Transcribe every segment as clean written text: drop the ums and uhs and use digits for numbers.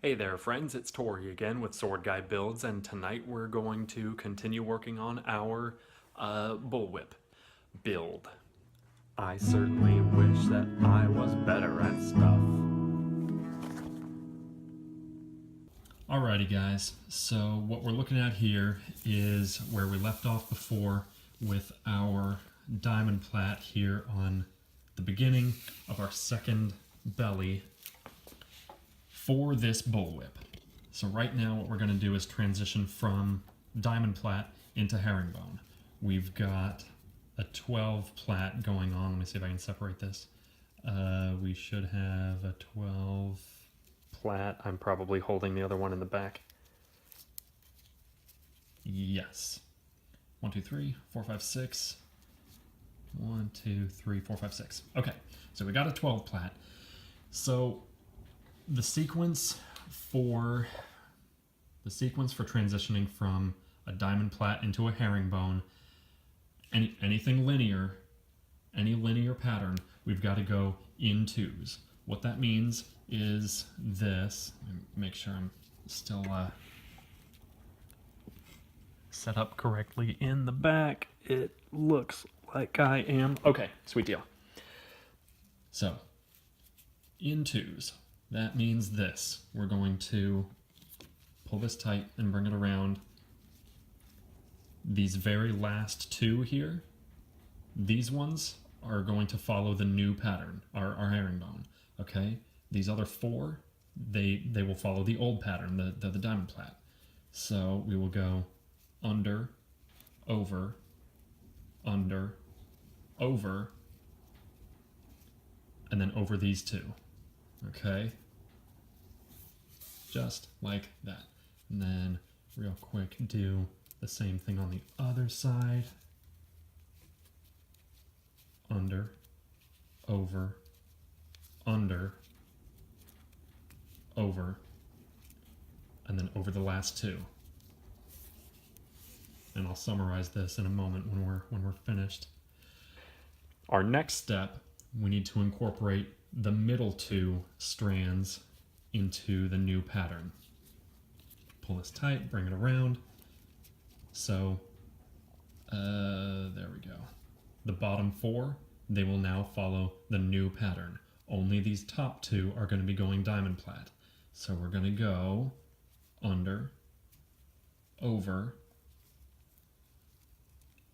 Hey there friends, it's Tori again with Swordguy Builds, and tonight we're going to continue working on our Bullwhip build. I certainly wish that I was better at stuff. Alrighty guys, so what we're looking at here is where we left off before with our diamond plat here on the beginning of our second belly for this bullwhip. So right now what we're going to do is transition from diamond plat into herringbone. We've got a 12 plat going on. Let me see if I can separate this. We should have a 12 Plat, I'm probably holding the other one in the back. Yes. 1, 2, 3, 4, 5, 6. 1, 2, 3, 4, 5, 6. Okay, so we got a 12 plat. So the sequence for transitioning from a diamond plat into a herringbone, anything linear, any linear pattern, we've got to go in twos. What that means is this. Make sure I'm still Set up correctly in the back. It looks like I am. Okay, sweet deal. So, in twos. That means this. We're going to pull this tight and bring it around. These very last two here, these ones are going to follow the new pattern, our herringbone. Okay? These other four, they will follow the old pattern, the diamond plat. So we will go under, over, under, over, and then over these two. Okay? Just like that. And then real quick do the same thing on the other side. Under, over, under, over, and then over the last two. And I'll summarize this in a moment when we're finished. Our next step, we need to incorporate the middle two strands into the new pattern. Pull this tight, bring it around. So, there we go. The bottom four, they will now follow the new pattern. Only these top two are going to be going diamond plat. So we're going to go under, over,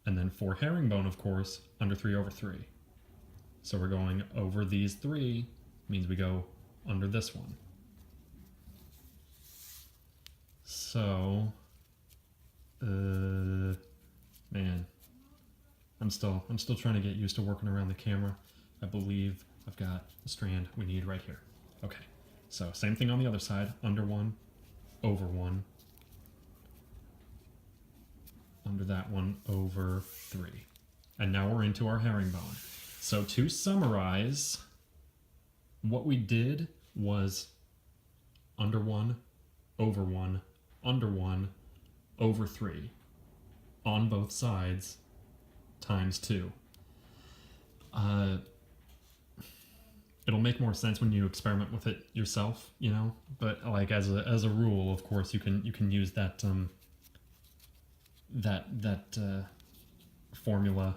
and then for herringbone, of course, under 3 over 3. So we're going over these three, means we go under this one. So, man, I'm still trying to get used to working around the camera. I believe I've got the strand we need right here. Okay, so same thing on the other side, under one, over one, under that one, over 3. And now we're into our herringbone. So to summarize, what we did was under 1, over 1, under 1, over 3 on both sides times 2. It'll make more sense when you experiment with it yourself, you know. But like as a rule, of course, you can use that formula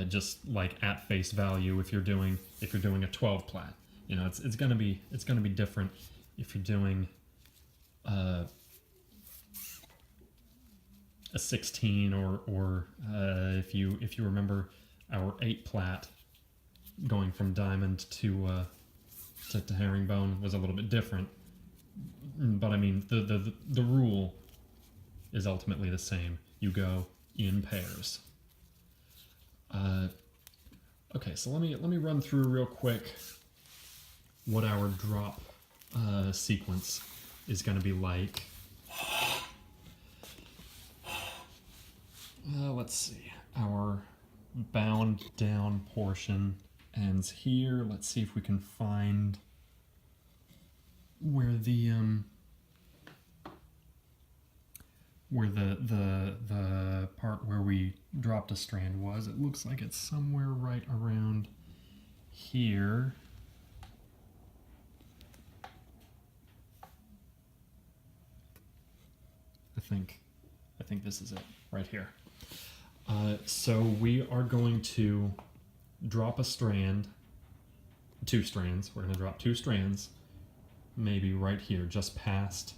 just like at face value if you're doing a 12 plat. You know, it's gonna be different if you're doing a 16 or if you remember our 8 plat going from diamond to herringbone was a little bit different. But I mean the rule is ultimately the same. You go in pairs. Okay, so let me run through real quick what our drop sequence is going to be like. Let's see. Our bound down portion ends here. Let's see if we can find where the part where we dropped a strand was. It looks like it's somewhere right around here. I think this is it right here. So we are going to drop a strand, 2 strands. We're going to drop 2 strands, maybe right here, just past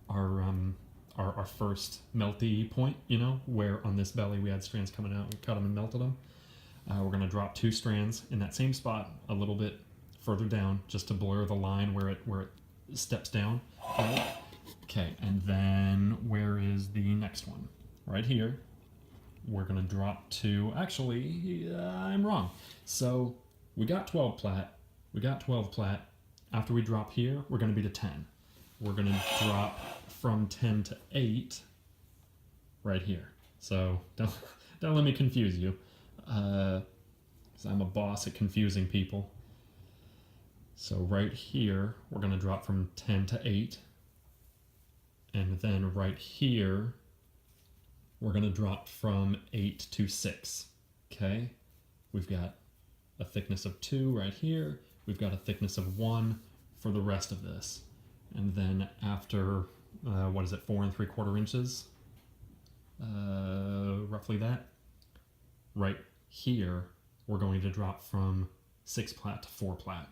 our first melty point, you know, where on this belly we had strands coming out, we cut them and melted them. We're going to drop 2 strands in that same spot, a little bit further down, just to blur the line where it steps down. Okay, and then where is the next one? Right here. We're going to drop 2. Actually, I'm wrong. So we got 12 plat. We got 12 plat. After we drop here, we're going to be to 10. We're going to drop from 10 to 8 right here. So don't let me confuse you. Because I'm a boss at confusing people. So right here, we're going to drop from 10 to 8. And then right here, we're going to drop from 8 to 6. Okay? We've got a thickness of 2 right here. We've got a thickness of 1 for the rest of this. And then after, 4 3/4 inches? Roughly that. Right here, we're going to drop from 6 plat to 4 plat.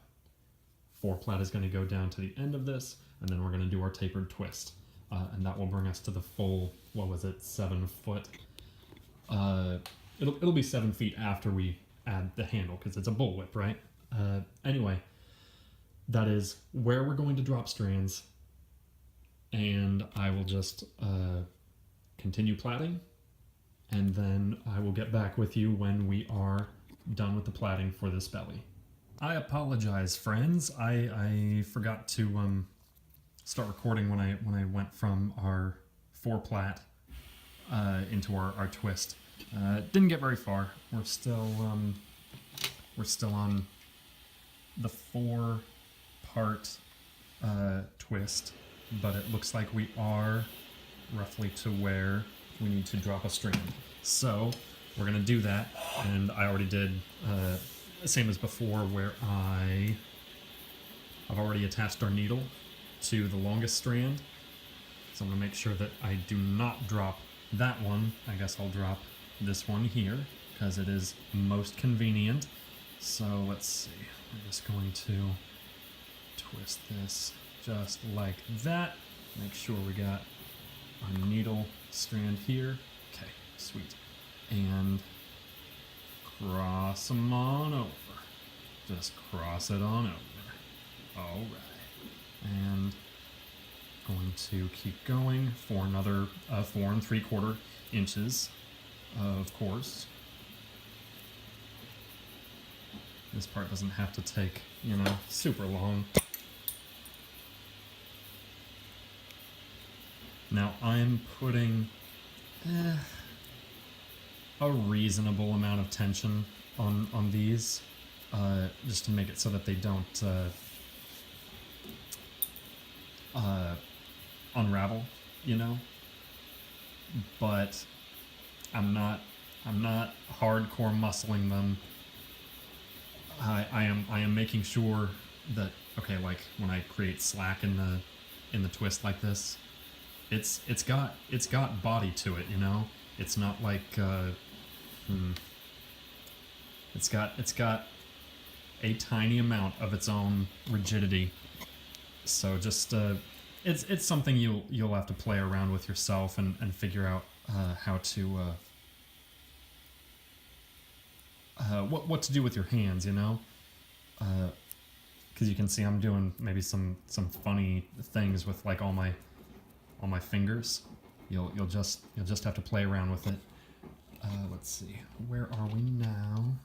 4 plat is going to go down to the end of this, and then we're going to do our tapered twist. And that will bring us to the full, 7 foot? It'll be 7 feet after we add the handle, because it's a bullwhip, right? Anyway, that is where we're going to drop strands, and I will just continue plaiting, and then I will get back with you when we are done with the plaiting for this belly. I apologize, friends. I forgot to start recording when I went from our 4 plat into our twist. Didn't get very far. We're still on the 4-part twist, but it looks like we are roughly to where we need to drop a strand. So we're gonna do that, and I already did same as before, where I've already attached our needle to the longest strand. So I'm gonna make sure that I do not drop that one. I guess I'll drop this one here because it is most convenient. So let's see. We're just going to twist this just like that. Make sure we got our needle strand here. Okay, sweet. And cross them on over. Just cross it on over. All right. And going to keep going for another 4 3/4 inches, of course. This part doesn't have to take, super long. Now I'm putting a reasonable amount of tension on these, just to make it so that they don't unravel, But I'm not hardcore muscling them. I am making sure that, okay, like when I create slack in the twist like this, it's got body to it, It's not like it's got a tiny amount of its own rigidity. So just it's something you'll have to play around with yourself and figure out how to what to do with your hands, because you can see I'm doing maybe some funny things with like all my fingers. You'll just have to play around with it. Let's see, where are we now?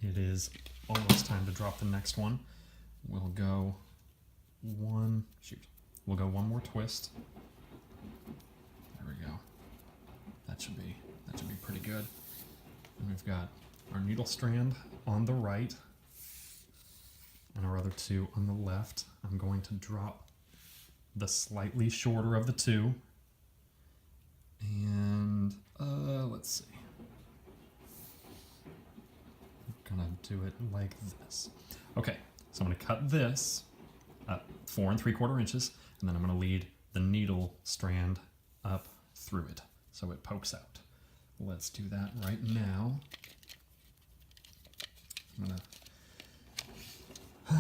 It is almost time to drop the next one. We'll go one more twist. There we go. That should be pretty good. And we've got our needle strand on the right and our other 2 on the left. I'm going to drop the slightly shorter of the 2. And let's see. I'm gonna do it like this. Okay, so I'm gonna cut this at 4 3/4 inches, and then I'm going to lead the needle strand up through it so it pokes out. Let's do that right now. I'm going to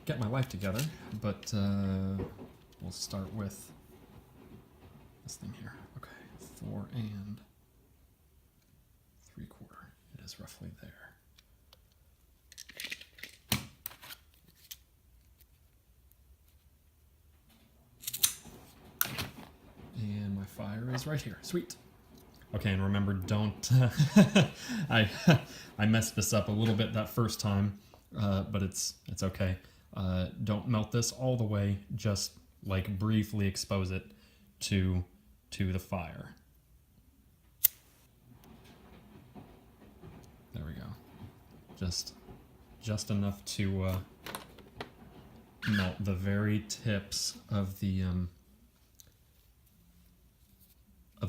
get my life together, but we'll start with this thing here. Okay, 4 3/4. It is roughly there. And my fire is right here. Sweet. Okay, and remember, don't... I messed this up a little bit that first time, but it's okay. Don't melt this all the way. Just like briefly expose it to the fire. There we go. Just enough to melt the very tips of the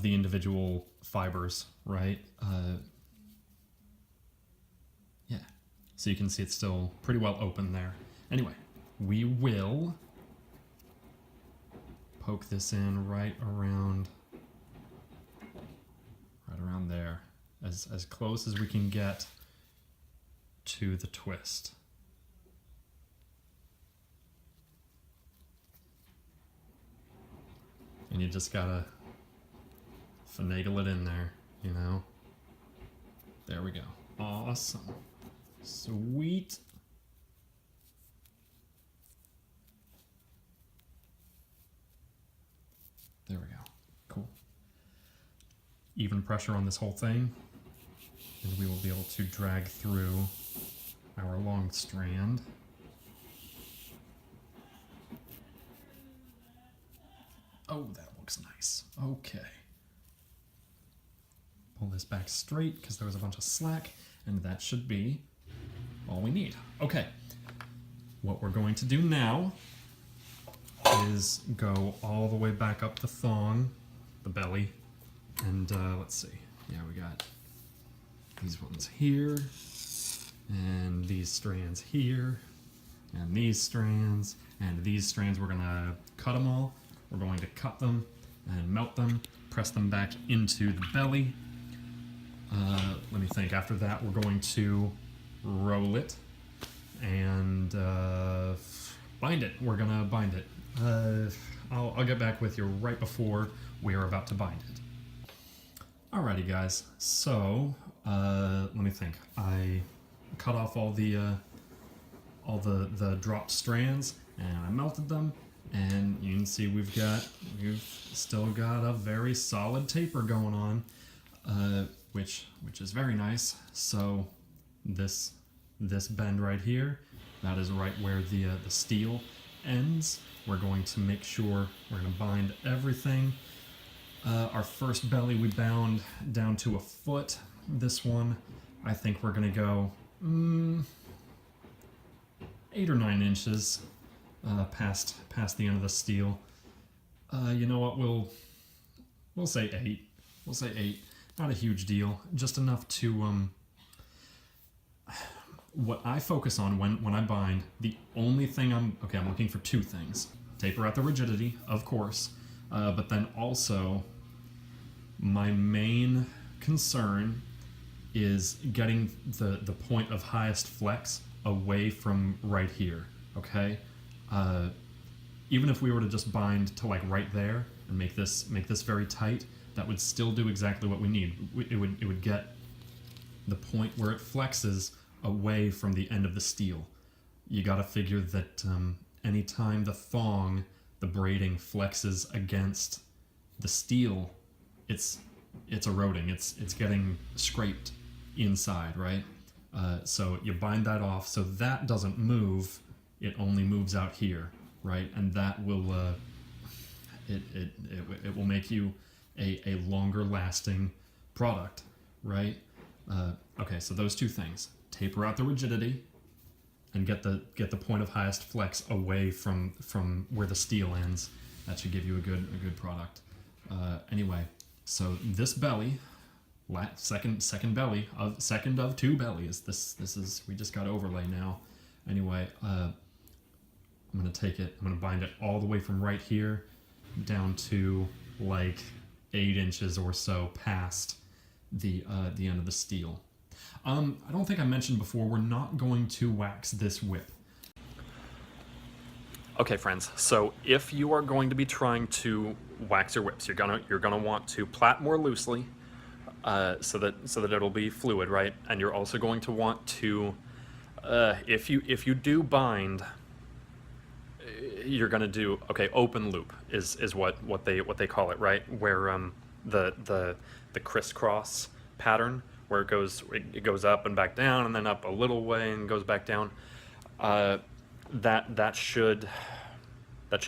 individual fibers, right? Yeah. So you can see it's still pretty well open there. Anyway, we will poke this in right around there, as close as we can get to the twist. And you just gotta finagle it in there, you know? There we go. Awesome. Sweet. There we go. Cool. Even pressure on this whole thing, and we will be able to drag through our long strand. Oh, that looks nice. Okay. Pull this back straight because there was a bunch of slack, and that should be all we need. Okay. What we're going to do now is go all the way back up the thong, the belly, and let's see. Yeah, we got these ones here, and these strands here, and these strands, and these strands. We're gonna cut them all. We're going to cut them and melt them, press them back into the belly. Let me think. After that, we're going to roll it and bind it. We're gonna bind it. I'll get back with you right before we are about to bind it. Alrighty, guys. So let me think. I cut off all the dropped strands, and I melted them. And you can see we've still got a very solid taper going on, which is very nice. So this bend right here, that is right where the steel ends. We're going to make sure we're going to bind everything. Our first belly we bound down to 1 foot. This one, I think we're going to go 8 or 9 inches. Past the end of the steel. You know what? We'll say 8. We'll say 8. Not a huge deal. Just enough to what I focus on when I bind. The only thing I'm looking for 2 things: taper out the rigidity, of course, but then also my main concern is getting the point of highest flex away from right here. Okay. Even if we were to just bind to like right there and make this very tight, that would still do exactly what we need. It would get the point where it flexes away from the end of the steel. You got to figure that anytime the thong, the braiding flexes against the steel, it's eroding. It's getting scraped inside, right? So you bind that off so that doesn't move. It only moves out here, right? And that will it will make you a longer lasting product, right? Okay, so those 2 things: taper out the rigidity and get the point of highest flex away from where the steel ends. That should give you a good product. Anyway, so this belly, second belly of 2 bellies. This is, we just got overlay now. Anyway, I'm going to take it, I'm going to bind it all the way from right here down to like 8 inches or so past the end of the steel. I don't think I mentioned before, we're not going to wax this whip. Okay, friends, so if you are going to be trying to wax your whips, you're gonna want to plait more loosely, so that it'll be fluid, right? And you're also going to want to, if you do bind, you're gonna do, okay, open loop is what they call it, right? Where the crisscross pattern, where it goes up and back down, and then up a little way and goes back down. That should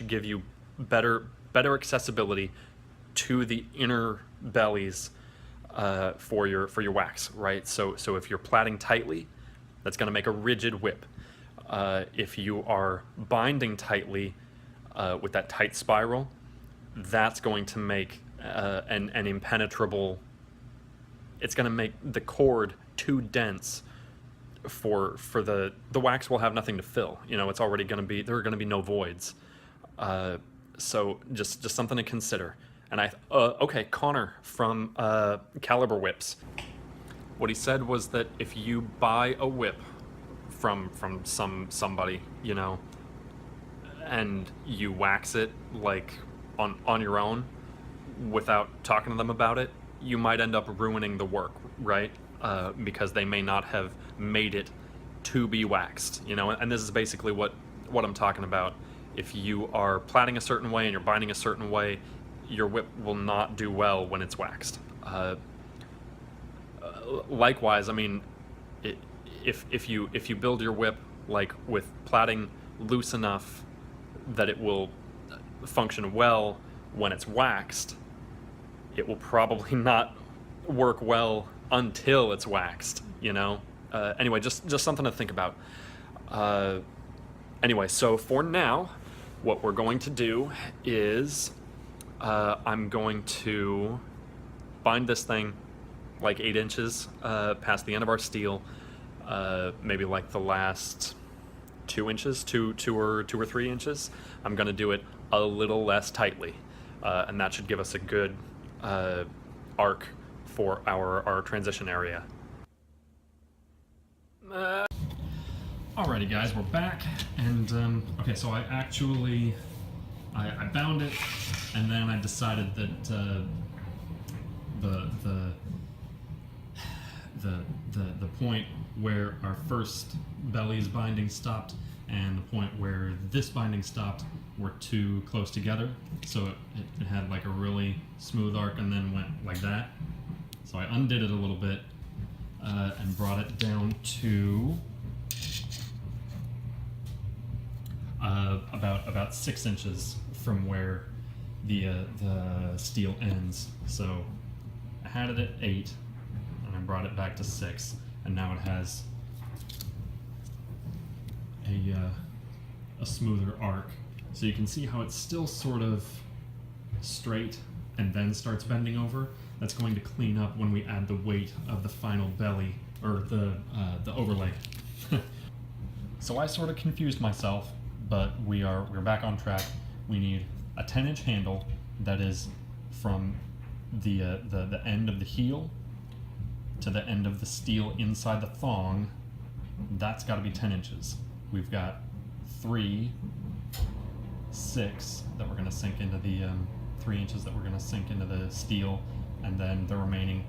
give you better accessibility to the inner bellies for your wax, right? So if you're plaiting tightly, that's going to make a rigid whip. If you are binding tightly with that tight spiral, that's going to make an impenetrable. It's going to make the cord too dense for the wax will have nothing to fill. You know, it's already going to be, there are going to be no voids. So just something to consider. And okay, Connor from Caliber Whips. What he said was that if you buy a whip from somebody, you know, and you wax it like on your own without talking to them about it, you might end up ruining the work, right? Because they may not have made it to be waxed, you know, and this is basically what I'm talking about. If you are plaiting a certain way and you're binding a certain way, your whip will not do well when it's waxed. Likewise, I mean, if you build your whip like with plaiting loose enough that it will function well when it's waxed, it will probably not work well until it's waxed, you know? Anyway, just something to think about. Anyway, so for now, what we're going to do is I'm going to bind this thing like 8 inches past the end of our steel, maybe like the last 2 inches, two or 3 inches. I'm going to do it a little less tightly, and that should give us a good arc for our transition area. Alrighty guys, we're back, and okay, so I actually I bound it, and then I decided that the point where our first belly's binding stopped and the point where this binding stopped were too close together, so it had like a really smooth arc and then went like that. So I undid it a little bit and brought it down to about 6 inches from where the steel ends. So I had it at 8 and I brought it back to 6, and now it has a smoother arc. So you can see how it's still sort of straight and then starts bending over. That's going to clean up when we add the weight of the final belly, or the overlay. So I sort of confused myself, but we're back on track. We need a 10-inch handle that is from the end of the heel to the end of the steel inside the thong. That's got to be 10 inches. We've got 3, 6 that we're going to sink into the 3 inches that we're going to sink into the steel, and then the remaining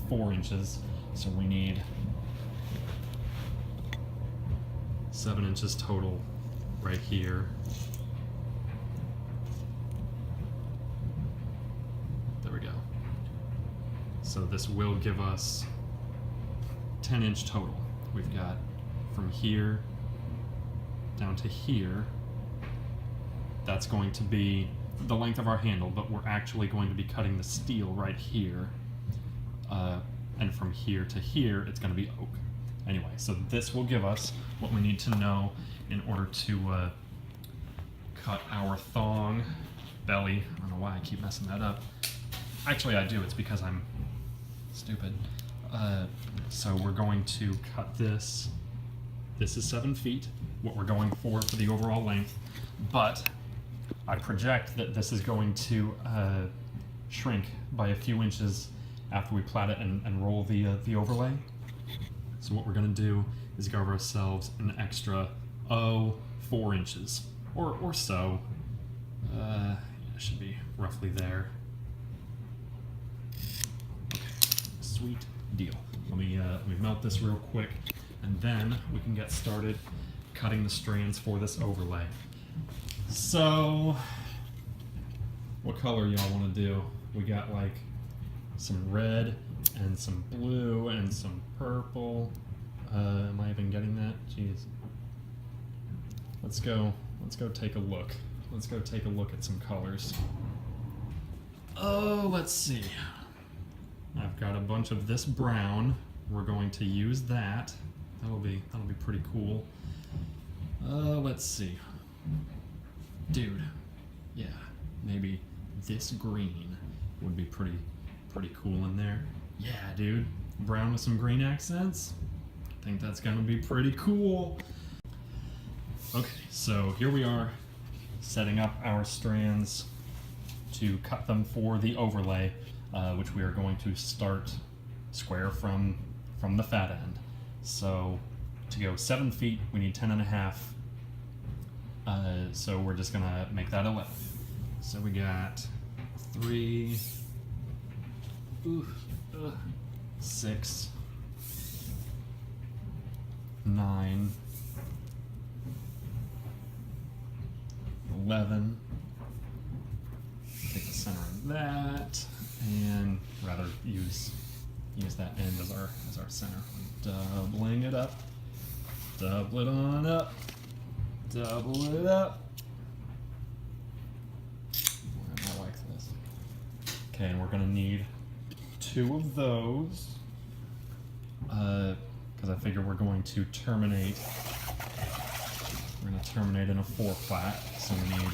4 inches. So we need 7 inches total right here. There we go. So this will give us 10-inch total. We've got from here down to here. That's going to be the length of our handle, but we're actually going to be cutting the steel right here. And from here to here, it's going to be oak. Anyway, so this will give us what we need to know in order to cut our thong belly. I don't know why I keep messing that up. Actually, I do. It's because I'm stupid. So we're going to cut this. This is 7 feet. what we're going for the overall length, but I project that this is going to shrink by a few inches after we plat it and roll the overlay. So what we're going to do is give ourselves an extra 4 inches or so. It should be roughly there. Okay, sweet deal. Let me melt this real quick, and then we can get started cutting the strands for this overlay. So, what color y'all want to do? We got like some red and some blue and some purple. Am I even getting that? Jeez. Let's go take a look. Let's go take a look at some colors. Oh, let's see. I've got a bunch of this brown. We're going to use that. That'll be pretty cool. Let's see. Dude, yeah, maybe this green would be pretty cool in there. Yeah, dude, brown with some green accents. I think that's gonna be pretty cool. Okay, so here we are, setting up our strands to cut them for the overlay, which we are going to start square from the fat end. So to go 7 feet, we need 10.5. So we're just gonna make that 11. So we got 3, 6, 9, 11. Take the center of that, and rather use that end as our center. Doubling it up. Double it on up. Double it up. I like this. Okay, and we're gonna need 2 of those. Because I figure we're going to terminate. We're gonna terminate in a 4 plat, so we need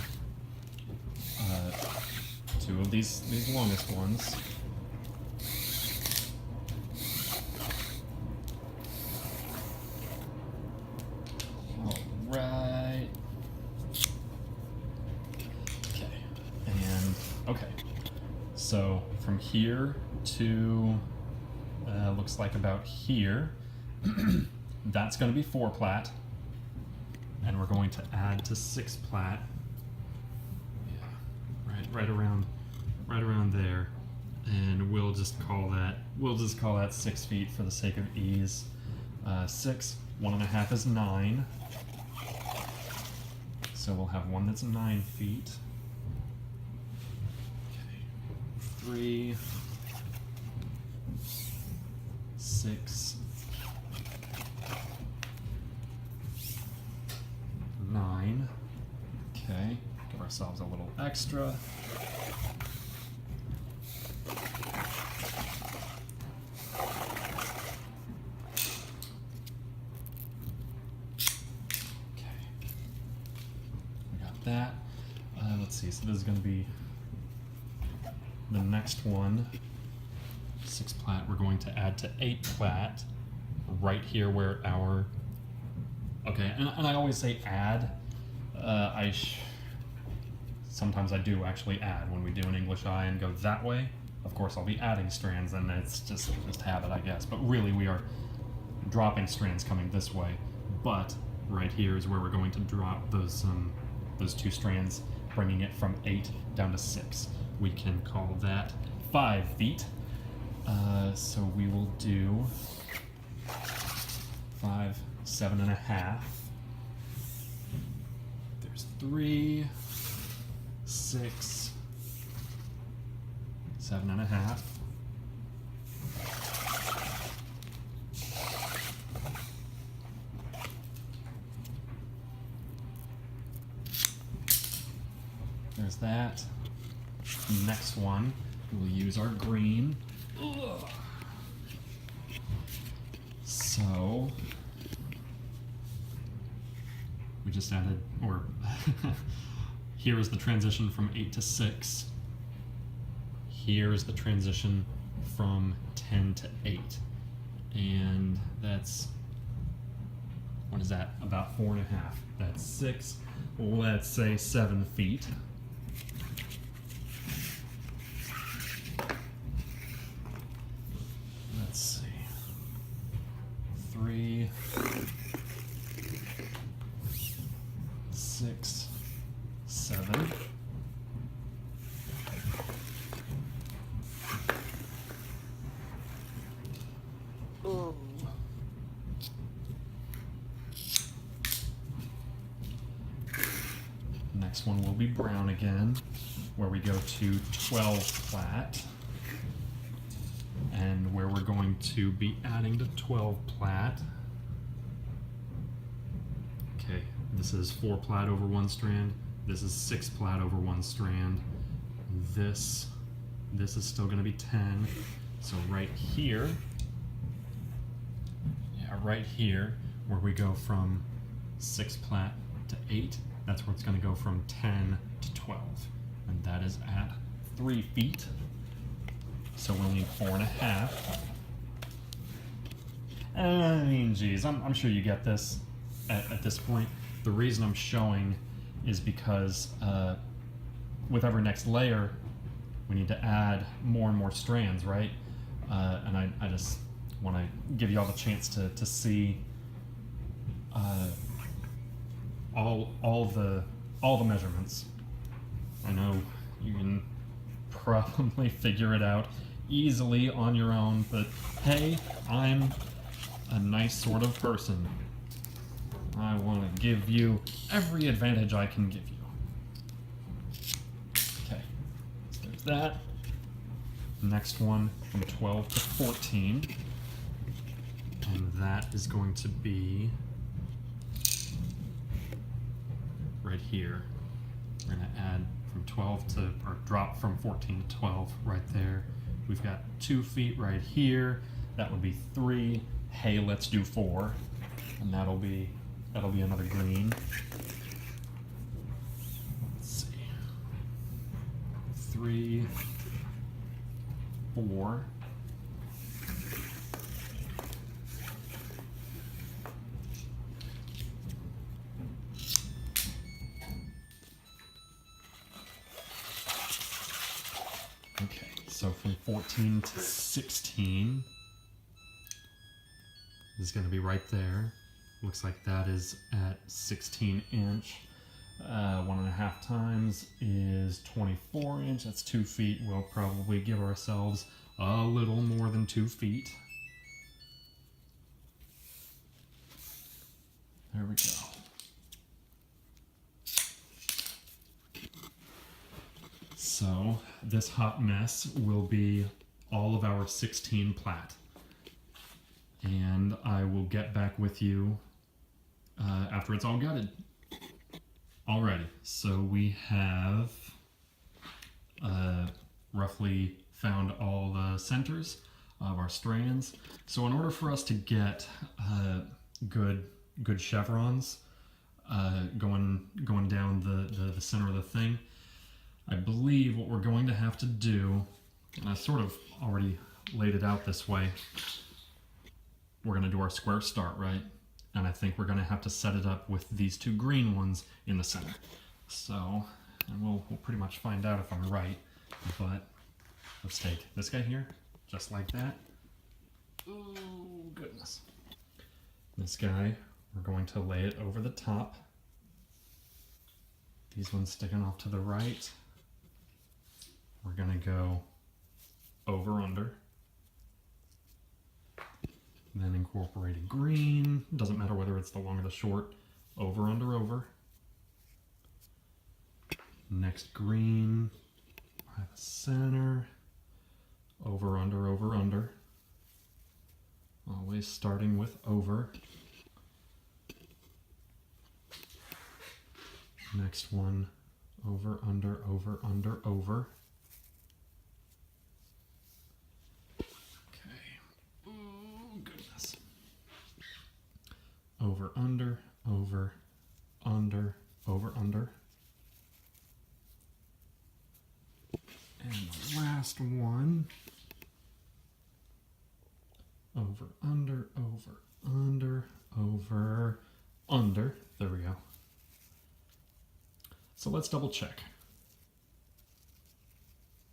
2 of these longest ones. Alright. Okay. And okay. So from here to looks like about here, that's going to be 4 plat, and we're going to add to 6 plat. Yeah, right around there, and we'll just call that 6 feet for the sake of ease. 6, 1.5 is 9, so we'll have one that's 9 feet. Okay. 3, 6, 9. Okay, give ourselves a little extra. Okay, we got that. Let's see, so this is going to be the next one. 6 plat, we're going to add to 8 plat right here where our, okay, and I always say add. Sometimes I do actually add when we do an English I and go that way. Of course, I'll be adding strands, and it's just habit, I guess. But really, we are dropping strands coming this way. But right here is where we're going to drop those 2 strands, bringing it from 8 down to 6. We can call that 5 feet. So we will do 5, 7.5. There's 3, 6, 7.5. There's that. Next one, we'll use our green. Ugh. So we just added, or here is the transition from 8 to 6. Here is the transition from 10 to 8. And that's What is that? About 4.5. That's 6, let's say 7 feet. Let's see. 3, 6, 7. Next one will be brown again, where we go to 12 plat. And where we're going to be adding to 12 plat. Okay, this is 4 plat over 1 strand. This is 6 plat over 1 strand. This is still going to be 10. So right here, right here, where we go from 6 plat to 8, that's where it's going to go from 10 to 12. And that is at 3 feet. So we'll need 4.5. I mean, geez, I'm sure you get this at this point. The reason I'm showing is because with every next layer, we need to add more and more strands, right? And I just want to give you all the chance to see all the measurements. I know you can probably figure it out easily on your own, but hey, I'm a nice sort of person. I want to give you every advantage I can give you. Okay, so there's that. Next one from 12 to 14, and that is going to be right here. We're going to add from 12 to, or drop from 14 to 12 right there. We've got 2 feet right here. That would be 3. Hey, let's do 4, and that'll be another green. Let's see. 3, 4. Okay, so from 14 to 16 is going to be right there. Looks like that is at 16 inch. 1.5 times is 24 inch. That's 2 feet. We'll probably give ourselves a little more than 2 feet. There we go. So this hot mess will be all of our 16 plat. And I will get back with you after it's all gutted. Alrighty, so we have roughly found all the centers of our strands. So in order for us to get good chevrons going down the center of the thing, I believe what we're going to have to do, and I sort of already laid it out this way, we're going to do our square start, right? And I think we're going to have to set it up with these 2 green ones in the center. So, and we'll pretty much find out if I'm right, but let's take this guy here, just like that. Oh, goodness. This guy, we're going to lay it over the top. These ones sticking off to the right. We're going to go over, under. Then incorporate a green. Doesn't matter whether it's the long or the short. Over, under, over. Next green. By the center. Over, under, over, under. Always starting with over. Next one. Over, under, over, under, over. Over, under, over, under, over, under. And the last one. Over, under, over, under, over, under. There we go. So let's double check.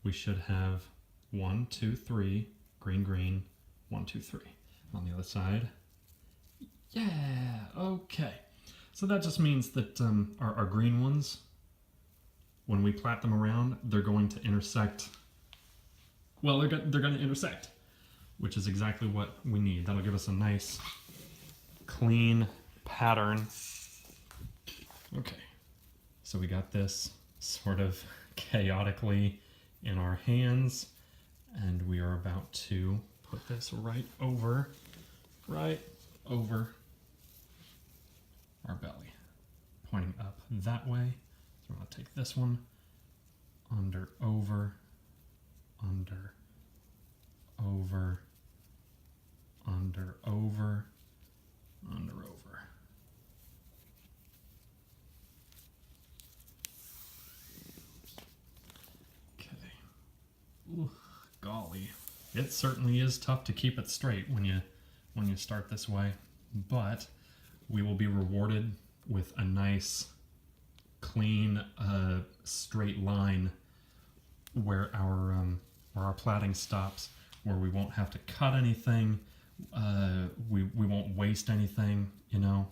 We should have 1, 2, 3, green, green, 1, 2, 3. On the other side. Yeah, okay. So that just means that our green ones, when we plait them around, they're going to intersect. Well, they're going to intersect, which is exactly what we need. That'll give us a nice, clean pattern. Okay, so we got this sort of chaotically in our hands, and we are about to put this right over our belly, pointing up that way. So I'm going to take this one, under, over, under, over, under, over, under, over. Okay. Ooh, golly. It certainly is tough to keep it straight when you start this way, but we will be rewarded with a nice, clean, straight line where our plaiting stops, where we won't have to cut anything, we won't waste anything, you know.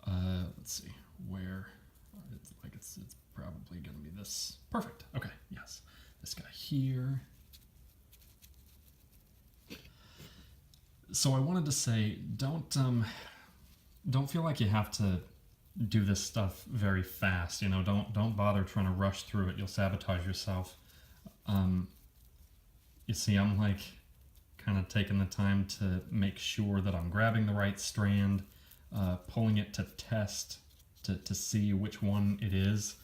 Let's see, where, it's probably going to be this. Perfect, okay, yes. This guy here. So I wanted to say, don't feel like you have to do this stuff very fast. You know, don't bother trying to rush through it. You'll sabotage yourself. You see, I'm like kind of taking the time to make sure that I'm grabbing the right strand, pulling it to test to see which one it is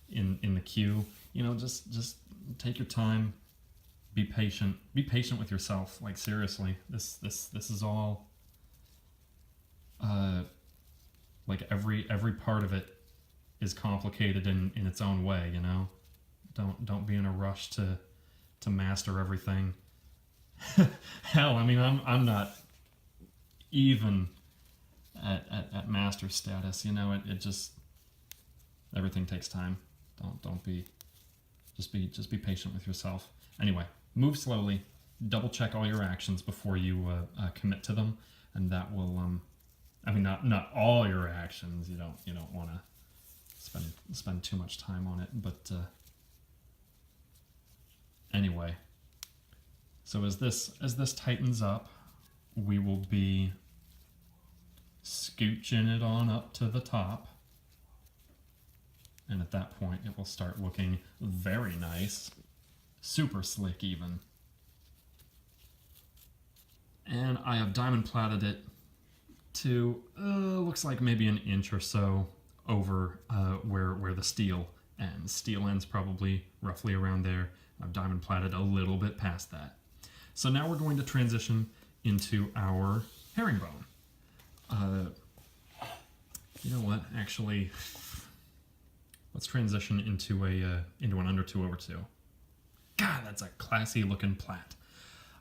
in the queue. You know, just take your time. Be patient. Be patient with yourself. Like, seriously, this is all. Like every part of it is complicated in its own way. You know, don't be in a rush to master everything. Hell, I mean, I'm not even at master status. You know, it just, everything takes time. Don't be. Just be patient with yourself. Anyway. Move slowly, double check all your actions before you commit to them, and that will, I mean, not all your actions, you don't want to spend too much time on it, but anyway. So as this tightens up, we will be scooching it on up to the top, and at that point it will start looking very nice. Super slick even. And I have diamond plaited it to, looks like maybe an inch or so over where the steel ends. Steel ends probably roughly around there. I've diamond plaited a little bit past that. So now we're going to transition into our herringbone. You know what, actually, let's transition into an under 2 over 2. God, that's a classy looking plait.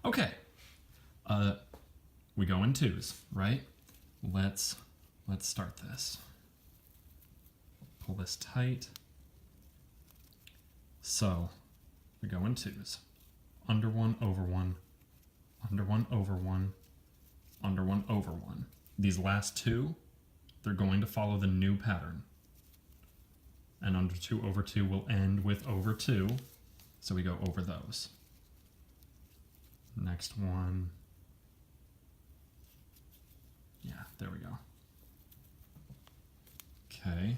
Okay, we go in 2s, right? Let's start this. Pull this tight. So we go in 2s. Under 1, over 1, under 1, over 1, under 1, over 1. These last 2, they're going to follow the new pattern. And under 2 over 2 will end with over 2. So we go over those. Next one. Yeah, there we go. Okay.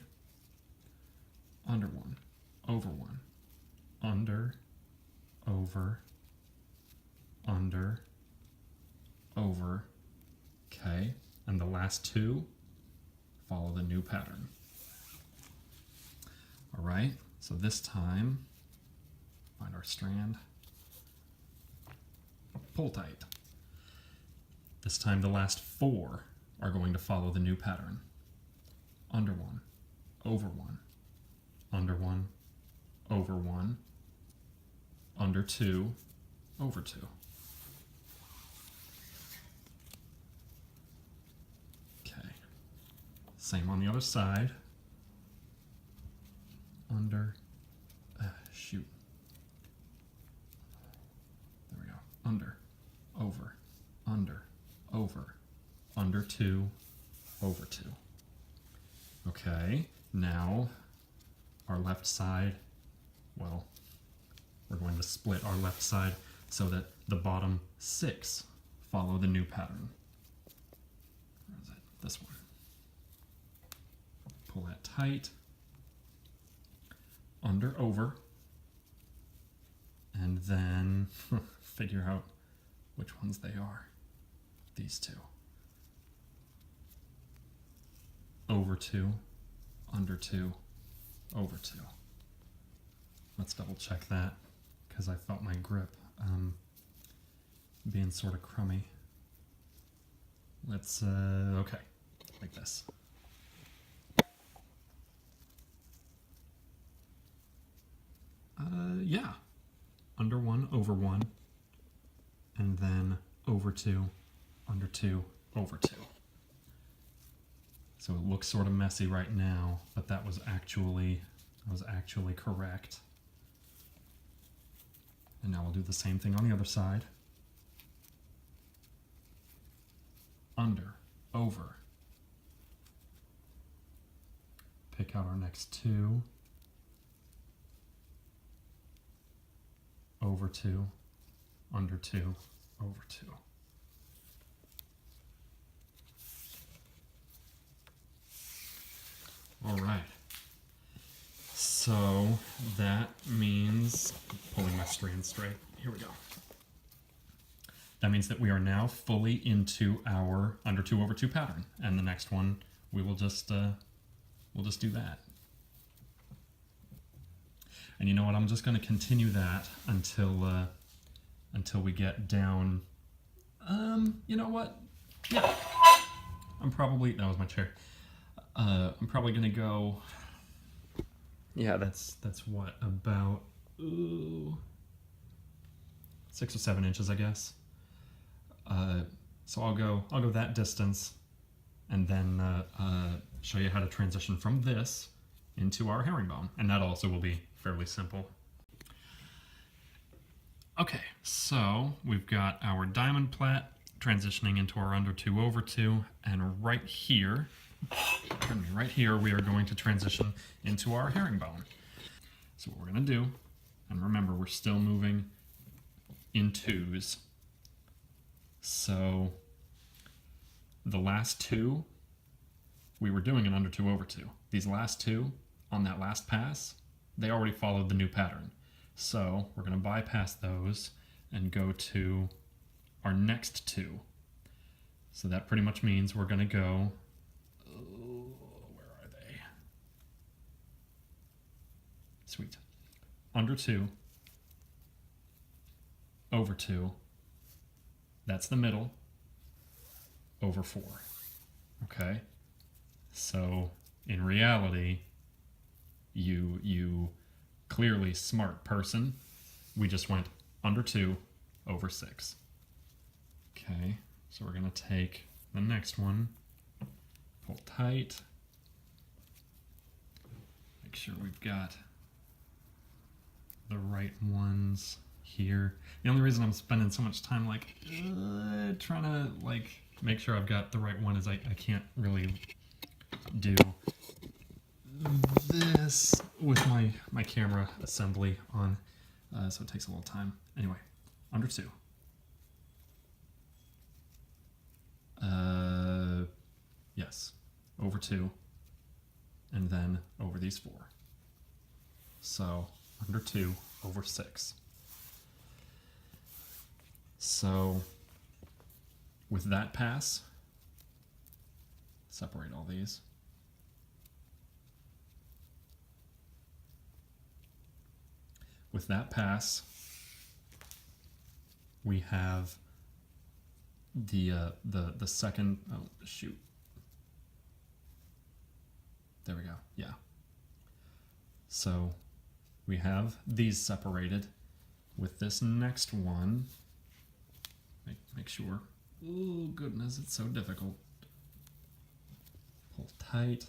Under 1, over 1, under, over, under, over. Okay. And the last 2 follow the new pattern. All right. So this time, find our strand, pull tight. This time the last 4 are going to follow the new pattern. Under 1, over 1, under 1, over 1, under 2, over 2. Okay, Same on the other side. Under, shoot. There we go. Under, over, under 2, over 2. Okay, now our left side, well, we're going to split our left side so that the bottom 6 follow the new pattern. Where is it? This one. Pull that tight. Under, over. And then figure out which ones they are. These two. Over 2, under 2, over 2. Let's double check that because I felt my grip being sort of crummy. Let's, okay, like this. Yeah, under 1, over 1, and then over 2, under 2, over 2. So it looks sort of messy right now, but that was actually correct. And now we'll do the same thing on the other side. Under, over. Pick out our next 2. Over 2, under 2, over 2. All right. So that means, pulling my strand straight, here we go. That means that we are now fully into our under 2 over 2 pattern. And the next one, we'll just do that. And you know what? I'm just going to continue that until we get down. You know what? Yeah. That was my chair. I'm probably going to go. Yeah, that's what, about 6 or 7 inches, I guess. So I'll go that distance, and then show you how to transition from this into our herringbone, and that also will be fairly simple. Okay, so we've got our diamond plat transitioning into our under 2 over 2, and right here, we are going to transition into our herringbone. So what we're going to do, and remember we're still moving in 2s. So the last 2, we were doing an under 2 over 2. These last 2, on that last pass, they already followed the new pattern. So we're going to bypass those and go to our next 2. So that pretty much means we're going to go, where are they? Sweet. Under 2, over 2, that's the middle, over 4. Okay? So in reality, you clearly smart person, we just went under 2, over 6. Okay, so we're going to take the next one, pull tight, make sure we've got the right ones here. The only reason I'm spending so much time trying to make sure I've got the right one is I can't really do this with my camera assembly on, so it takes a little time. Anyway, under 2. Yes, over 2, and then over these 4. So under 2, over 6. So with that pass, separate all these. With that pass, we have the second, oh shoot. There we go, yeah. So we have these separated. With this next one, make sure, oh goodness, it's so difficult. Pull tight.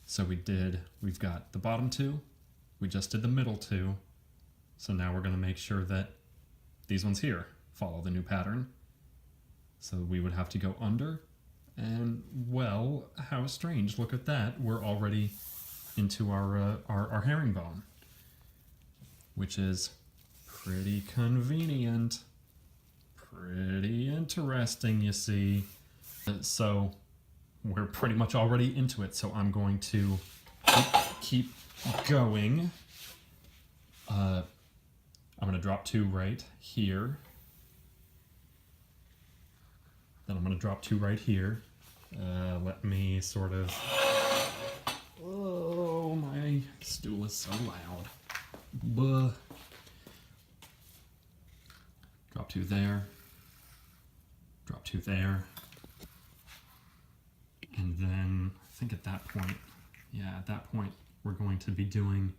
So we've got the bottom two, we just did the middle two, so now we're going to make sure that these ones here follow the new pattern. So we would have to go under, and well, how strange, look at that, we're already into our herringbone, which is pretty convenient, pretty interesting, you see. So we're pretty much already into it, so I'm going to keep going. I'm going to drop 2 right here. Then I'm going to drop 2 right here. Let me sort of... Oh, my stool is so loud. Buh. Drop 2 there. Drop 2 there. And then, I think at that point, we're going to be doing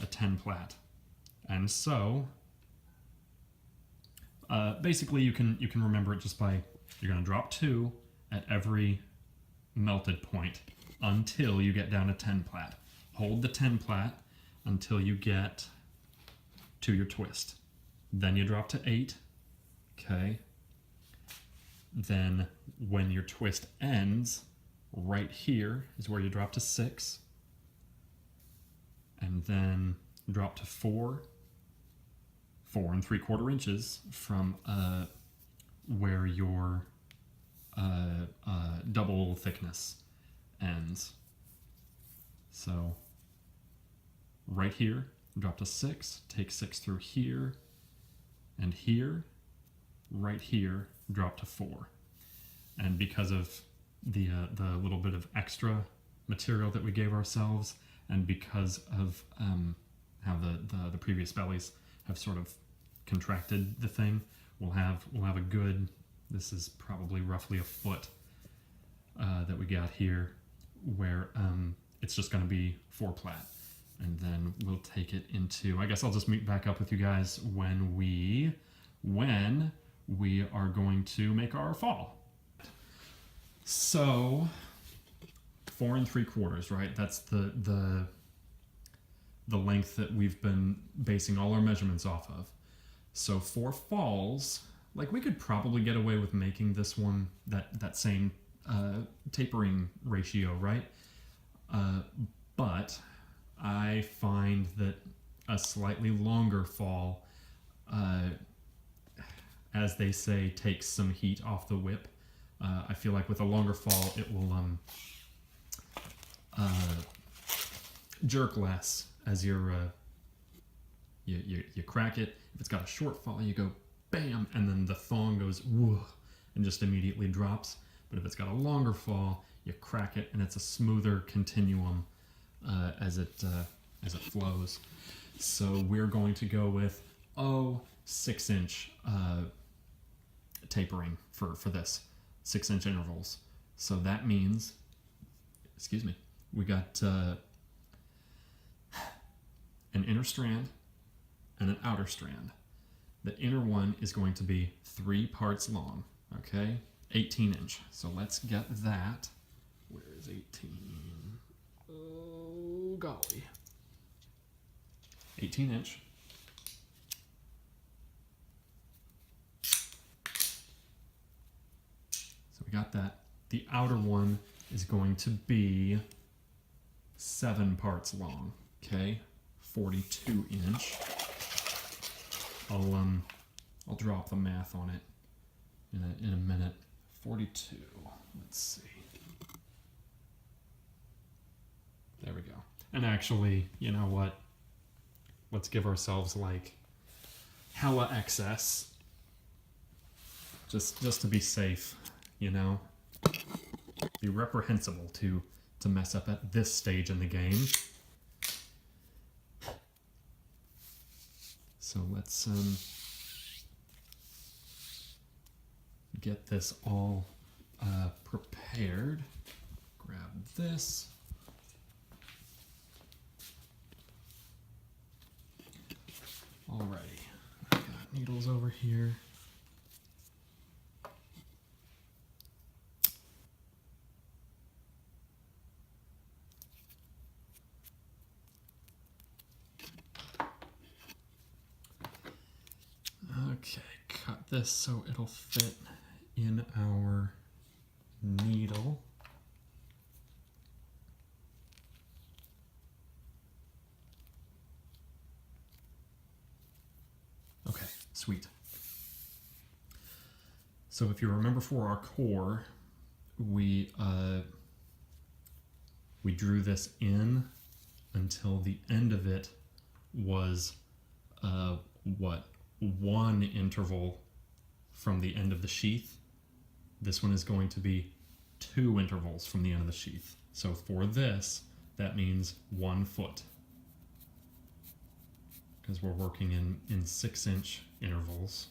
a 10 plat. And so, basically you can remember it just by, you're going to drop 2 at every melted point until you get down to 10 plat. Hold the 10 plat until you get to your twist. Then you drop to 8, okay? Then when your twist ends, right here is where you drop to 6. And then drop to 4 3/4 inches from where your double thickness ends. So right here, drop to 6, take 6 through here, and here, right here, drop to 4. And because of the little bit of extra material that we gave ourselves, and because of how the previous bellies have sort of contracted the thing, we'll have a good, this is probably roughly a foot that we got here, where it's just going to be 4 plat. And then we'll take it into, I guess I'll just meet back up with you guys when we are going to make our fall. So 4 3/4, right? That's the length that we've been basing all our measurements off of. So for falls, like, we could probably get away with making this one that same tapering ratio, right? But I find that a slightly longer fall, as they say, takes some heat off the whip. I feel like with a longer fall, it will jerk less as you crack it. If it's got a short fall, you go bam, and then the thong goes whoa, and just immediately drops. But if it's got a longer fall, you crack it, and it's a smoother continuum as it flows. So we're going to go with 6-inch tapering for this, 6-inch intervals. So that means, excuse me, we got an inner strand and an outer strand. The inner one is going to be 3 parts long, okay? 18-inch. So let's get that. Where is 18? Oh, golly. 18-inch. So we got that. The outer one is going to be 7 parts long, okay? 42-inch. I'll drop the math on it in a minute. 42. Let's see. There we go. And actually, you know what? Let's give ourselves like hella excess, just to be safe. You know, be reprehensible to mess up at this stage in the game. So let's get this all prepared. Grab this. Alrighty, I've got needles over here. this so it'll fit in our needle. Okay, sweet. So if you remember for our core, we drew this in until the end of it was one interval from the end of the sheath. This one is going to be 2 intervals from the end of the sheath. So for this, that means 1 foot, because we're working in 6-inch intervals.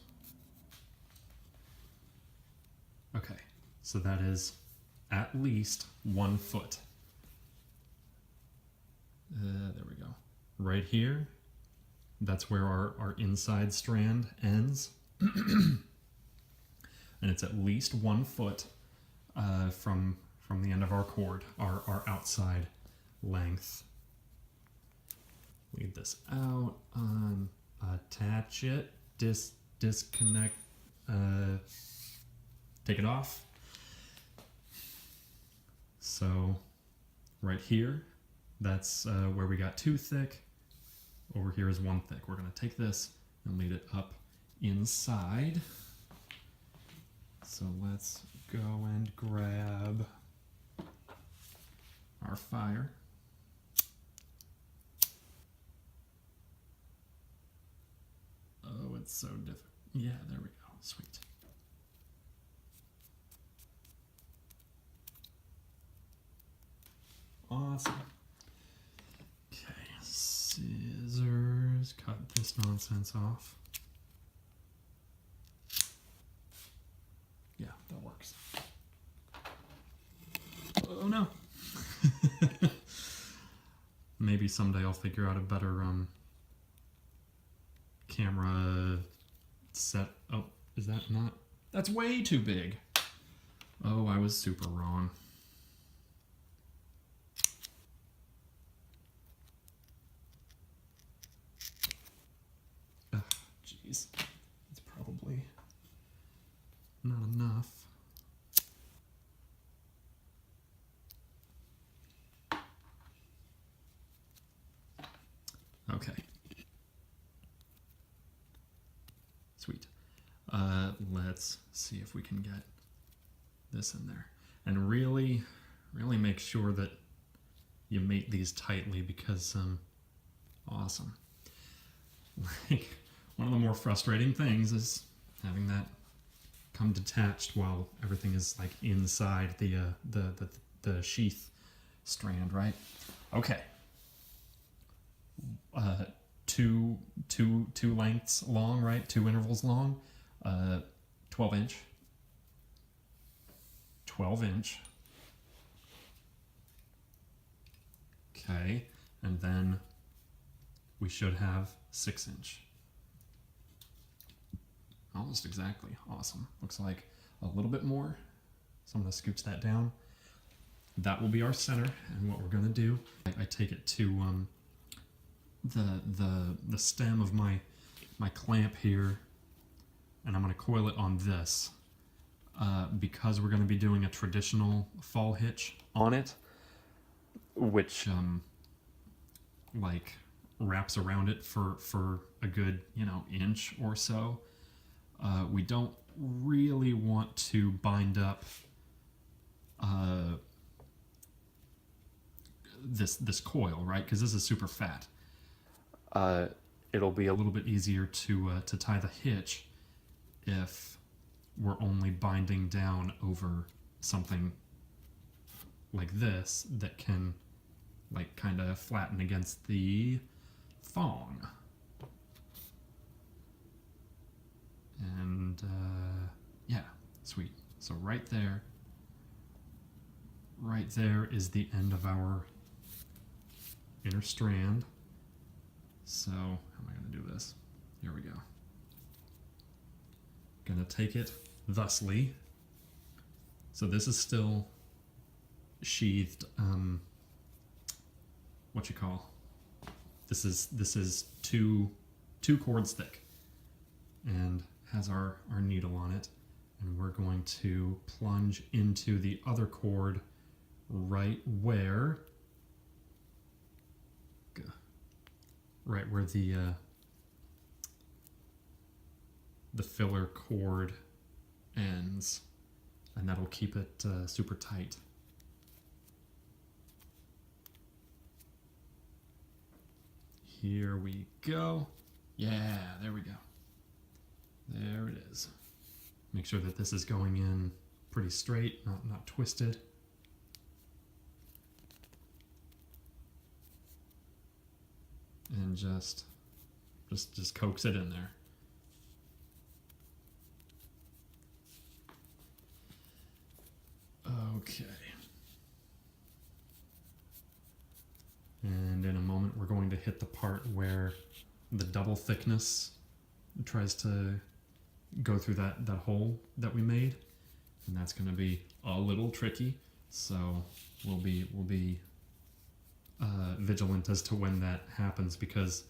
Okay, so that is at least 1 foot. There we go. Right here, that's where our inside strand ends. And it's at least 1 foot from the end of our cord, our outside length. Lead this out, attach it, disconnect, take it off. So right here, that's where we got 2 thick. Over here is 1 thick. We're going to take this and lead it up inside. So let's go and grab our fire. Oh, it's so different. Yeah, there we go. Sweet. Awesome. Okay, scissors. Cut this nonsense off. Yeah, that works. Oh no. Maybe someday I'll figure out a better camera set. Oh, is that not? That's way too big. Oh, I was super wrong. Jeez, it's probably not enough. Okay. Sweet. Let's see if we can get this in there. And really make sure that you mate these tightly, because awesome. Like, one of the more frustrating things is having that come detached while everything is like inside the sheath strand, right? Okay. Two lengths long, right? 2 intervals long. 12 inch. 12 inch. Okay, and then we should have 6 inch. Almost exactly. Awesome. Looks like a little bit more. So I'm going to scooch that down. That will be our center. And what we're going to do, I take it to the stem of my clamp here, and I'm going to coil it on this because we're going to be doing a traditional fall hitch on it, which like wraps around it for a good inch or so. We don't really want to bind up this coil, right? Because this is super fat. It'll be a little bit easier to tie the hitch if we're only binding down over something like this that can like kind of flatten against the thong. And yeah, sweet. So right there is the end of our inner strand. So how am I going to do this? Here we go. Going to take it thusly. So this is still sheathed. What you call? This is two cords thick. And has our needle on it, and we're going to plunge into the other cord right where the filler cord ends, and that'll keep it super tight. Here we go. Yeah, there we go. There it is. Make sure that this is going in pretty straight, not twisted. And just coax it in there. Okay. And in a moment we're going to hit the part where the double thickness tries to go through that hole that we made, and that's going to be a little tricky, so we'll be vigilant as to when that happens, because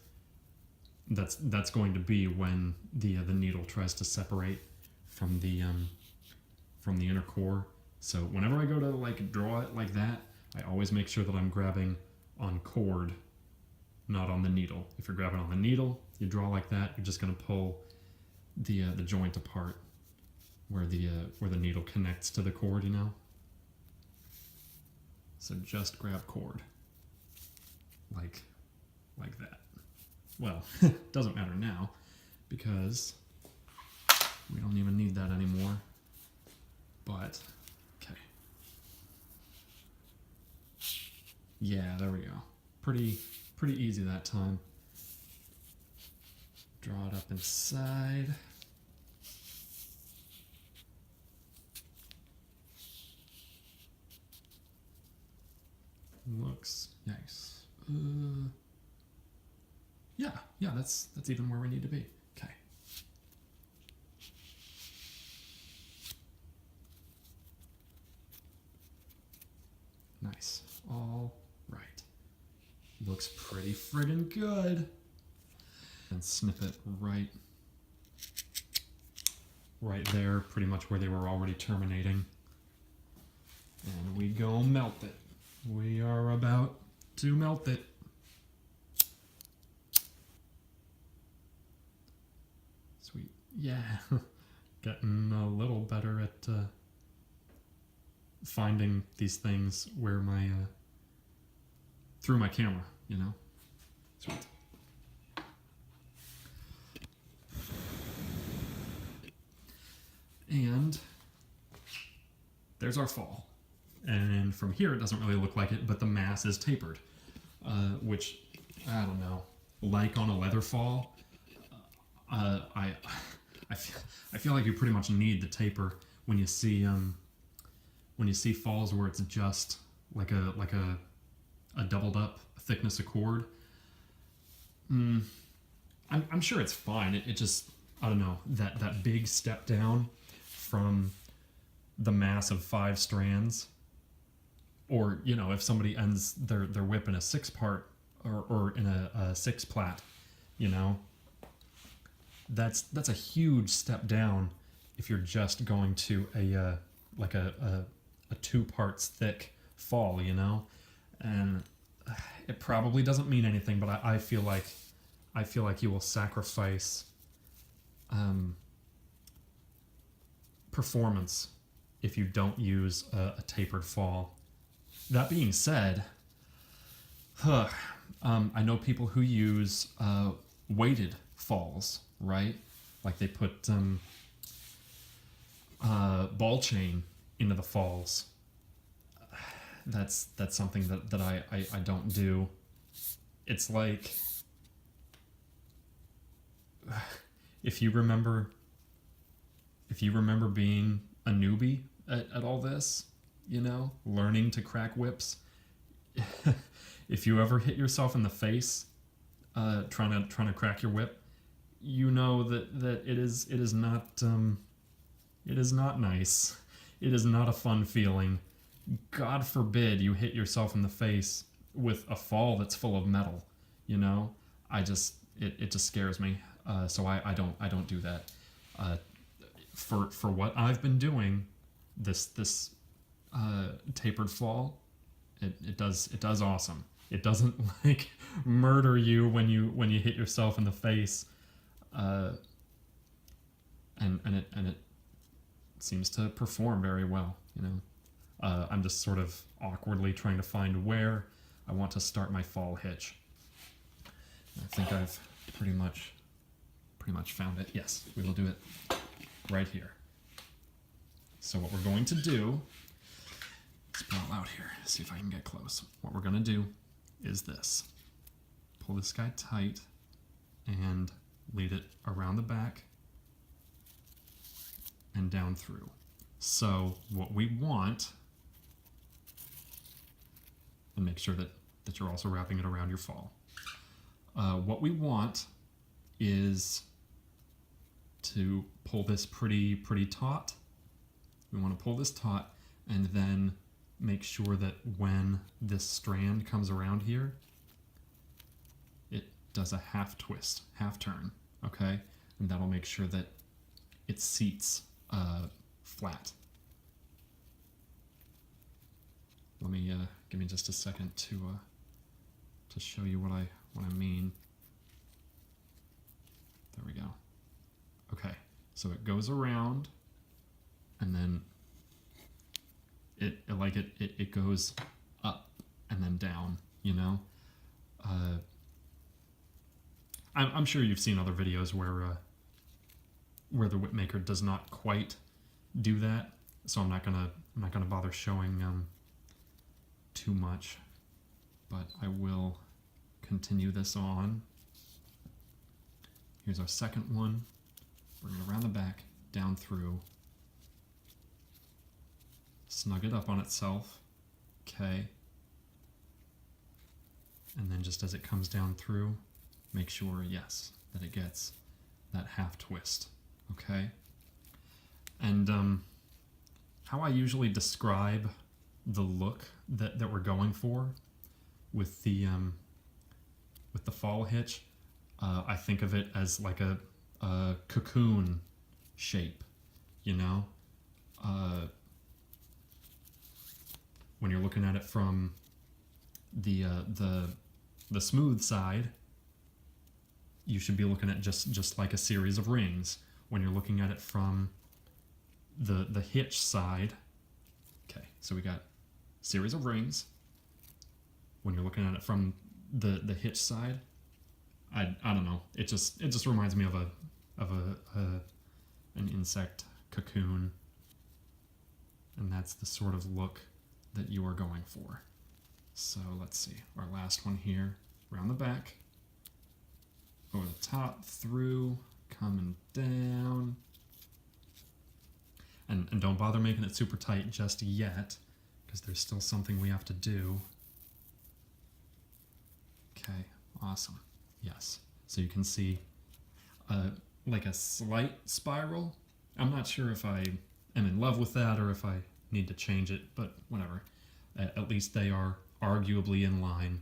that's going to be when the needle tries to separate from the inner core. So whenever I go to like draw it like that, I always make sure that I'm grabbing on cord, not on the needle. If you're grabbing on the needle, you draw like that, you're just going to pull the joint apart where the needle connects to the cord, you know. So just grab cord like that. Well, it doesn't matter now because we don't even need that anymore. But okay. Yeah, there we go. Pretty easy that time. Draw it up inside. Looks nice. Yeah, that's even where we need to be. Okay. Nice. All right. Looks pretty friggin' good. And snip it right there, pretty much where they were already terminating. And we go melt it. We are about to melt it. Sweet. Yeah. Getting a little better at finding these things where my through my camera, you know. Sweet. And there's our fall. And from here, it doesn't really look like it, but the mass is tapered, which, I don't know, like on a leather fall, I feel like you pretty much need the taper when you see falls where it's just like a doubled up thickness of cord. I'm sure it's fine. It just, I don't know, that big step down from the mass of 5 strands, or, you know, if somebody ends their whip in a 6-part or in a 6 plait, you know, that's a huge step down if you're just going to a 2 parts thick fall, you know. And it probably doesn't mean anything, but I feel like you will sacrifice performance if you don't use a tapered fall. That being said, I know people who use weighted falls, right? Like they put ball chain into the falls. That's something that I don't do. It's like, if you remember being a newbie at all this, you know, learning to crack whips, if you ever hit yourself in the face trying to crack your whip, you know that it is not nice. It is not a fun feeling. God forbid you hit yourself in the face with a fall that's full of metal, you know. It just scares me. So I don't do that. For what I've been doing, this tapered fall, it does awesome. It doesn't like murder you when you hit yourself in the face, and it seems to perform very well. I'm just sort of awkwardly trying to find where I want to start my fall hitch. I think I've pretty much found it. Yes, we will do it right here. So what we're going to do, let's pull it out here, see if I can get close. What we're going to do is this. Pull this guy tight and lead it around the back and down through. So what we want, and make sure that you're also wrapping it around your fall. What we want is to pull this pretty taut. We want to pull this taut and then make sure that when this strand comes around here, it does a half twist, half turn, okay? And that'll make sure that it seats flat. Let me give me just a second to show you what I mean. There we go. Okay, so it goes around, and then it goes up and then down. I'm sure you've seen other videos where the whip maker does not quite do that, so I'm not gonna bother showing too much, but I will continue this on. Here's our second one. Bring it around the back, down through, snug it up on itself, okay, and then just as it comes down through, make sure, yes, that it gets that half twist, okay? And how I usually describe the look that we're going for with the fall hitch, I think of it as like a cocoon shape, when you're looking at it from the smooth side, you should be looking at just like a series of rings. When you're looking at it from the hitch side, okay, so we got series of rings. When you're looking at it from the hitch side, I don't know. It just reminds me of an insect cocoon, and that's the sort of look that you are going for. So let's see, our last one here, around the back, over the top, through, coming down, and don't bother making it super tight just yet, because there's still something we have to do. Okay, awesome. Yes, so you can see like a slight spiral. I'm not sure if I am in love with that or if I need to change it, but whatever. At least they are arguably in line.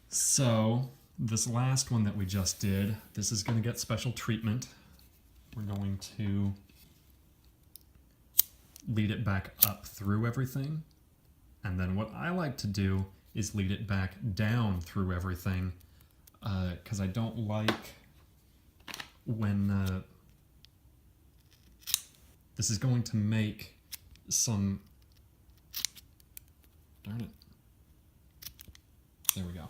So this last one that we just did, this is going to get special treatment. We're going to lead it back up through everything, and then what I like to do is lead it back down through everything, because I don't like when this is going to make some, darn it, there we go.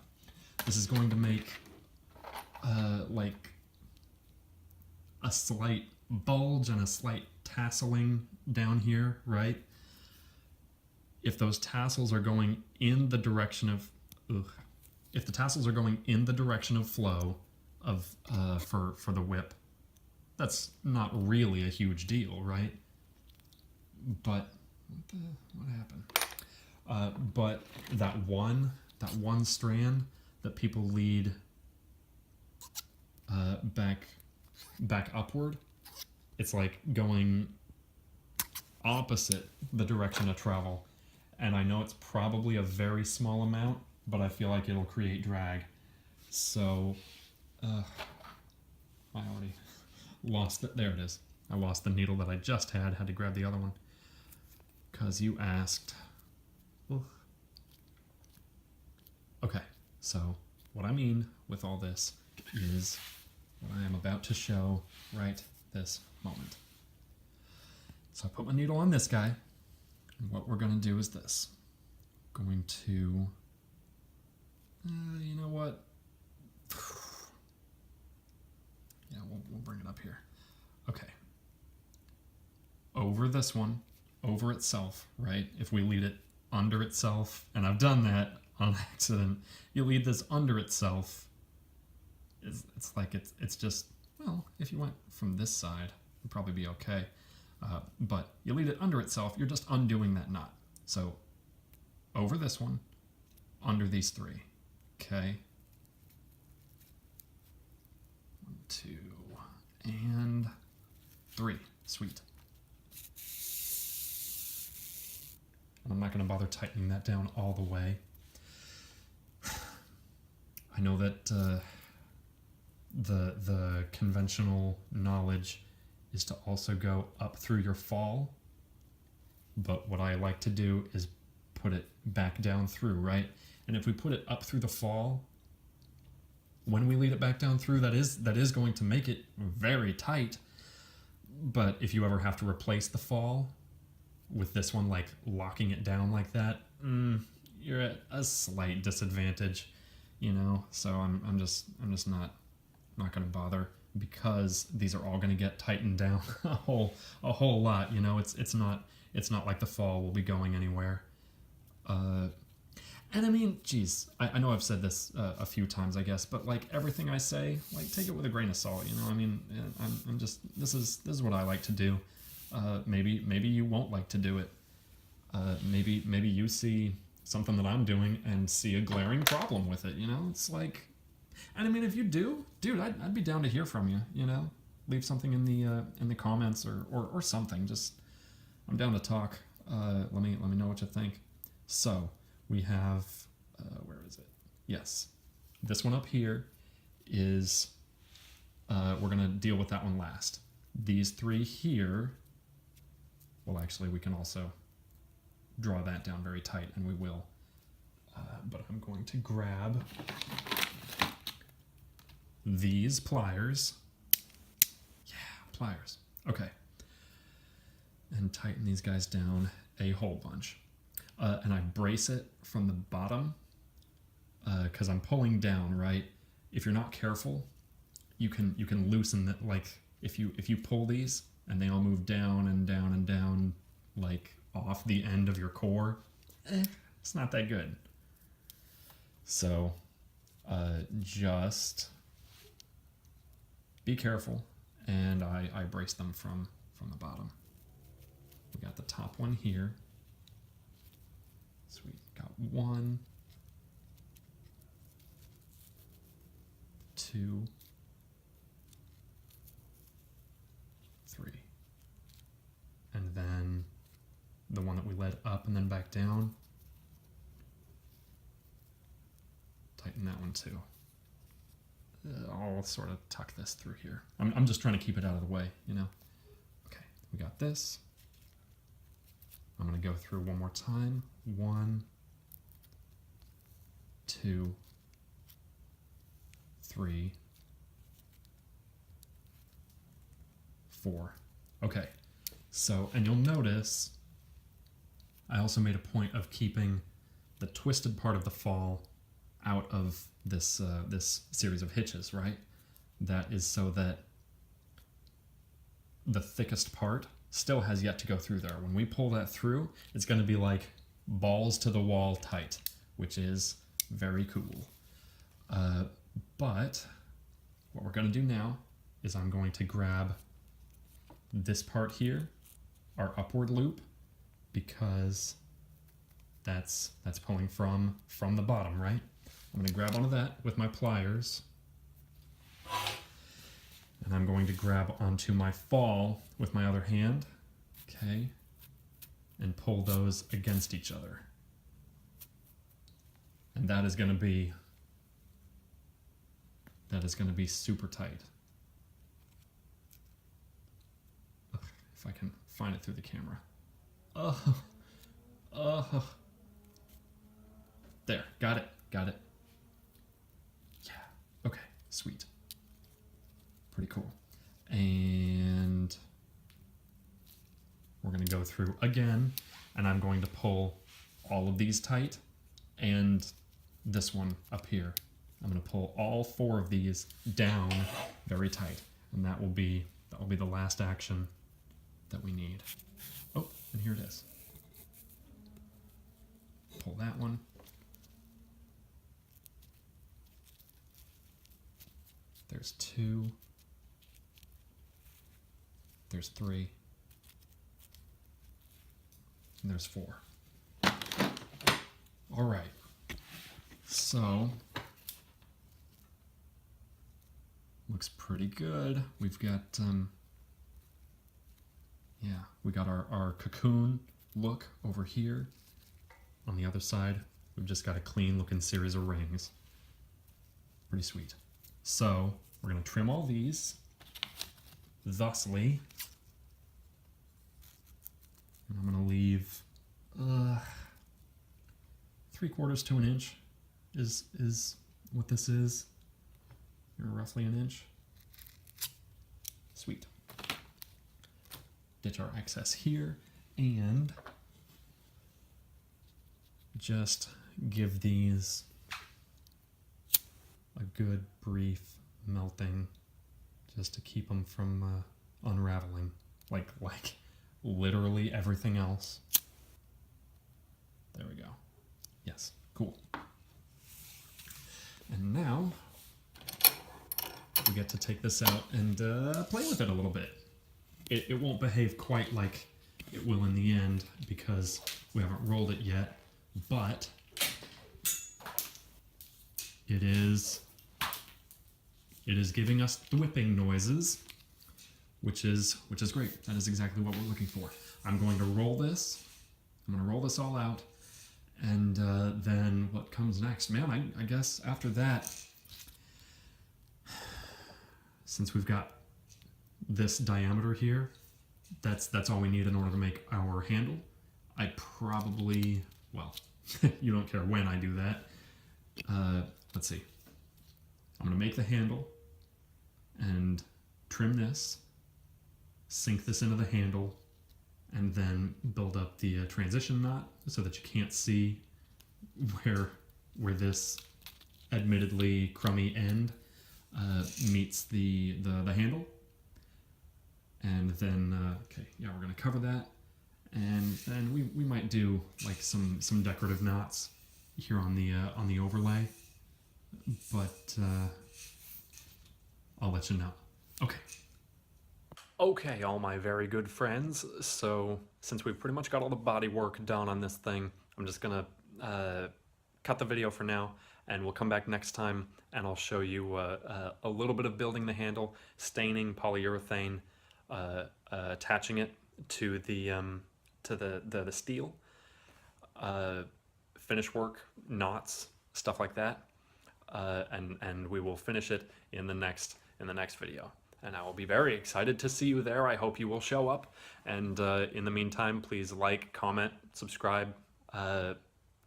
This is going to make like a slight bulge and a slight tasseling down here, right? If those tassels are going in the direction of, if the tassels are going in the direction of flow of for the whip, that's not really a huge deal, right? But what happened? But that one strand that people lead back upward, it's like going opposite the direction of travel. And I know it's probably a very small amount, but I feel like it'll create drag. So, I lost it. There it is. I lost the needle that I just had to grab the other one. Because you asked. Ugh. Okay, so what I mean with all this is what I am about to show right this moment. So I put my needle on this guy, and what we're going to do is this. Going to, you know what? Yeah, we'll bring it up here. Okay. Over this one, over itself, right? If we lead it under itself, and I've done that on accident, you lead this under itself, it's like it's just, well, if you went from this side, it'd probably be okay. But you lead it under itself, you're just undoing that knot. So over this one, under these three, okay? 1, 2, and 3. Sweet. And I'm not going to bother tightening that down all the way. I know that the conventional knowledge is to also go up through your fall, but what I like to do is put it back down through, right? And if we put it up through the fall, when we lead it back down through, that is going to make it very tight. But if you ever have to replace the fall with this one, like locking it down like that, you're at a slight disadvantage, you know. So I'm just not going to bother, because these are all going to get tightened down a whole lot, you know. It's not like the fall will be going anywhere. And I mean, geez, I know I've said this a few times, I guess, but like everything I say, like take it with a grain of salt, you know. I mean, I'm just, this is what I like to do. Maybe you won't like to do it. Maybe you see something that I'm doing and see a glaring problem with it, you know. It's like, and I mean, if you do, dude, I'd be down to hear from you, you know. Leave something in the comments or something. Just, I'm down to talk. Let me know what you think. So we have, where is it? Yes, this one up here is, we're gonna deal with that one last. These 3 here, well, actually, we can also draw that down very tight, and we will. But I'm going to grab these pliers. Yeah, pliers. Okay. And tighten these guys down a whole bunch. And I brace it from the bottom, because I'm pulling down, right? If you're not careful, you can loosen it. Like if you pull these and they all move down and down and down, like off the end of your core, it's not that good. So just be careful, and I brace them from the bottom. We got the top one here. Sweet. Got 1, 2, 3. And then the one that we led up and then back down. Tighten that one too. I'll sort of tuck this through here. I'm just trying to keep it out of the way, you know. Okay, we got this. I'm going to go through one more time. 1, 2, 3, 4. Okay, so, and you'll notice I also made a point of keeping the twisted part of the fall out of this this series of hitches, right? That is so that the thickest part still has yet to go through there. When we pull that through, it's going to be like balls to the wall tight, which is very cool. But what we're going to do now is I'm going to grab this part here, our upward loop, because that's pulling from the bottom, right? I'm going to grab onto that with my pliers, and I'm going to grab onto my fall with my other hand, okay, and pull those against each other. And that is going to be super tight. if I can find it through the camera. There, got it. Yeah, okay, sweet. Pretty cool. And we're gonna go through again, and I'm going to pull all of these tight, and this one up here. I'm gonna pull all 4 of these down very tight, and that will be the last action that we need. Oh, and here it is. Pull that one. There's 2. There's 3. And there's 4. All right. So, looks pretty good. We've got, we got our cocoon look over here. On the other side, we've just got a clean looking series of rings. Pretty sweet. So, we're going to trim all these, thusly. And I'm going to leave 3/4 to an inch is what this is. Roughly an inch. Sweet. Ditch our excess here and just give these a good brief melting just to keep them from unraveling like literally everything else. There we go. Yes, cool. And now we get to take this out and play with it a little bit. It won't behave quite like it will in the end because we haven't rolled it yet, but it is giving us thwipping noises, which is great. That is exactly what we're looking for. I'm going to roll this. I'm going to roll this all out, and then what comes next? Man, I guess after that, since we've got this diameter here, that's all we need in order to make our handle. I probably, well, you don't care when I do that. Let's see. I'm going to make the handle and trim this, sink this into the handle, and then build up the transition knot so that you can't see where this admittedly crummy end meets the handle. And then, okay, yeah, we're going to cover that. And then we might do like some decorative knots here on the overlay. But I'll let you know. Okay. Okay, all my very good friends. So since we've pretty much got all the body work done on this thing, I'm just gonna cut the video for now, and we'll come back next time and I'll show you a little bit of building the handle, staining polyurethane, attaching it to the steel, finish work, knots, stuff like that, and we will finish it in the next video. And I will be very excited to see you there. I hope you will show up. And in the meantime, please like, comment, subscribe,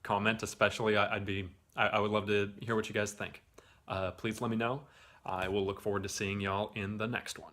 comment especially. I would love to hear what you guys think. Please let me know. I will look forward to seeing y'all in the next one.